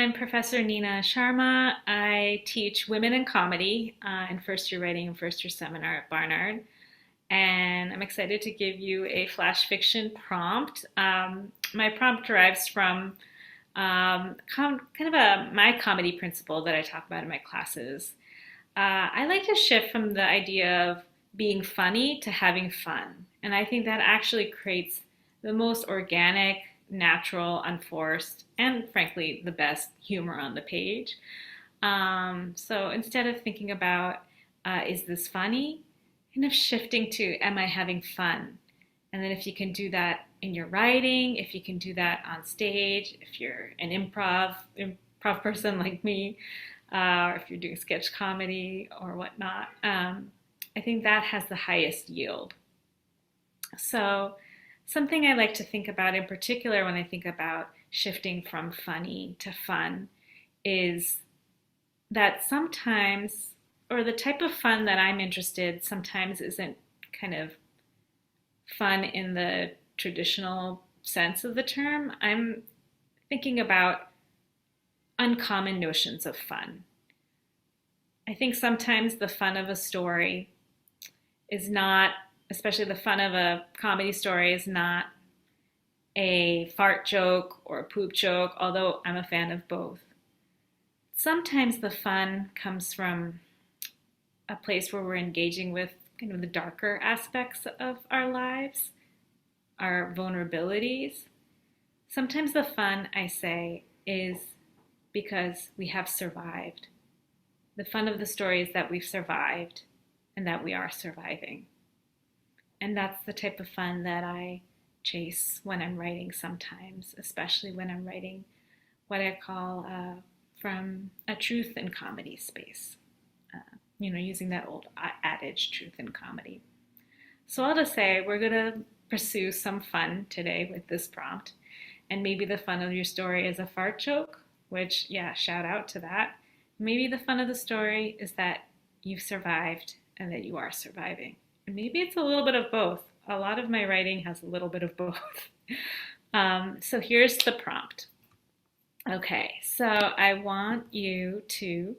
I'm Professor Nina Sharma. I teach women in comedy in first year writing and first year seminar at Barnard. And I'm excited to give you a flash fiction prompt. My prompt derives from my comedy principle that I talk about in my classes. I like to shift from the idea of being funny to having fun. And I think that actually creates the most organic, natural, unforced, and frankly, the best humor on the page. So instead of thinking about, is this funny? Kind of shifting to, am I having fun? And then if you can do that in your writing, if you can do that on stage, if you're an improv person like me, or if you're doing sketch comedy or whatnot, I think that has the highest yield. So something I like to think about in particular when I think about shifting from funny to fun is that sometimes, or the type of fun that I'm interested sometimes isn't kind of fun in the traditional sense of the term. I'm thinking about uncommon notions of fun. I think sometimes the fun of a story is not, especially the fun of a comedy story, is not a fart joke or a poop joke, although I'm a fan of both. Sometimes the fun comes from a place where we're engaging with kind of the darker aspects of our lives, our vulnerabilities. Sometimes the fun, I say, is because we have survived. The fun of the story is that we've survived and that we are surviving. And that's the type of fun that I chase when I'm writing sometimes, especially when I'm writing what I call from a truth and comedy space. Using that old adage, truth and comedy. So I'll just say we're going to pursue some fun today with this prompt. And maybe the fun of your story is a fart joke, which, yeah, shout out to that. Maybe the fun of the story is that you've survived and that you are surviving. And maybe it's a little bit of both. A lot of my writing has a little bit of both. So here's the prompt. Okay, so I want you to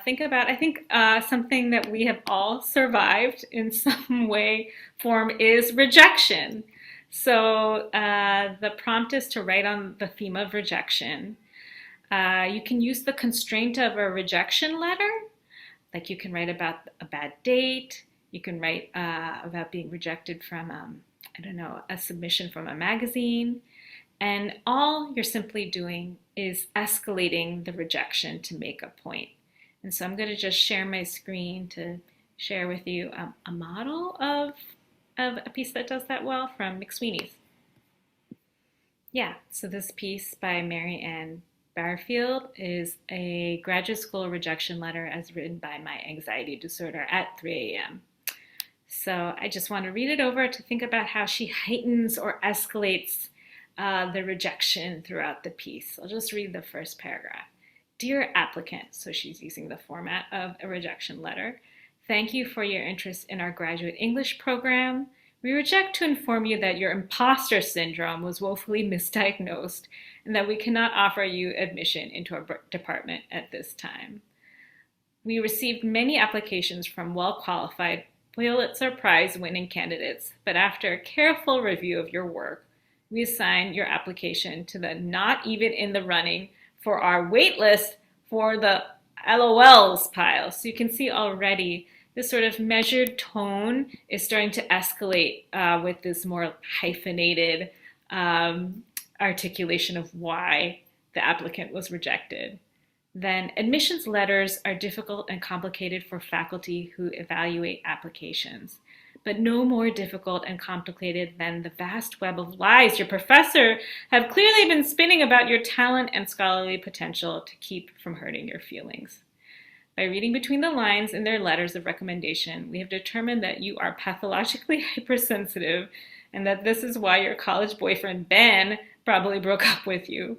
think about, I think something that we have all survived in some way, form is rejection. So the prompt is to write on the theme of rejection. You can use the constraint of a rejection letter. Like you can write about a bad date. You can write about being rejected from, a submission from a magazine. And all you're simply doing is escalating the rejection to make a point. And so I'm going to just share my screen to share with you a model of a piece that does that well from McSweeney's. Yeah, so this piece by Mary Ann Barfield is a graduate school rejection letter as written by my anxiety disorder at 3 a.m. So I just want to read it over to think about how she heightens or escalates the rejection throughout the piece. I'll just read the first paragraph. Dear applicant, so she's using the format of a rejection letter. Thank you for your interest in our graduate English program. We reject to inform you that your imposter syndrome was woefully misdiagnosed and that we cannot offer you admission into our department at this time. We received many applications from well-qualified Pulitzer Prize winning candidates, but after a careful review of your work, we assign your application to the not even in the running for our wait list for the LOLs pile. So you can see already this sort of measured tone is starting to escalate with this more hyphenated articulation of why the applicant was rejected. Then admissions letters are difficult and complicated for faculty who evaluate applications, but no more difficult and complicated than the vast web of lies your professor have clearly been spinning about your talent and scholarly potential to keep from hurting your feelings. By reading between the lines in their letters of recommendation, we have determined that you are pathologically hypersensitive and that this is why your college boyfriend, Ben, probably broke up with you.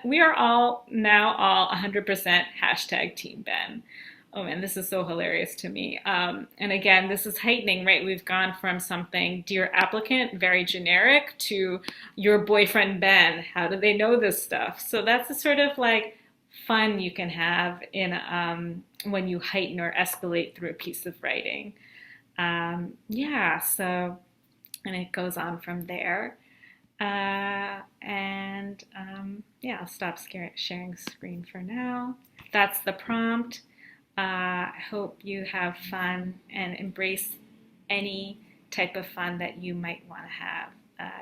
We are all now 100% hashtag Team Ben. Oh man, this is so hilarious to me. And again, this is heightening, right? We've gone from something, dear applicant, very generic, to your boyfriend Ben. How do they know this stuff? So that's the sort of like fun you can have in when you heighten or escalate through a piece of writing. Yeah, so, and it goes on from there. Yeah, I'll stop sharing screen for now. That's the prompt. I hope you have fun and embrace any type of fun that you might want to have.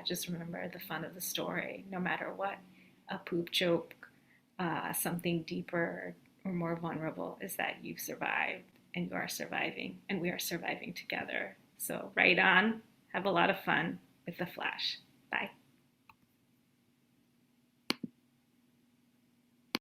Just remember the fun of the story, no matter what. A poop joke, something deeper or more vulnerable is that you've survived and you are surviving and we are surviving together. So write on, have a lot of fun with the flash. Bye.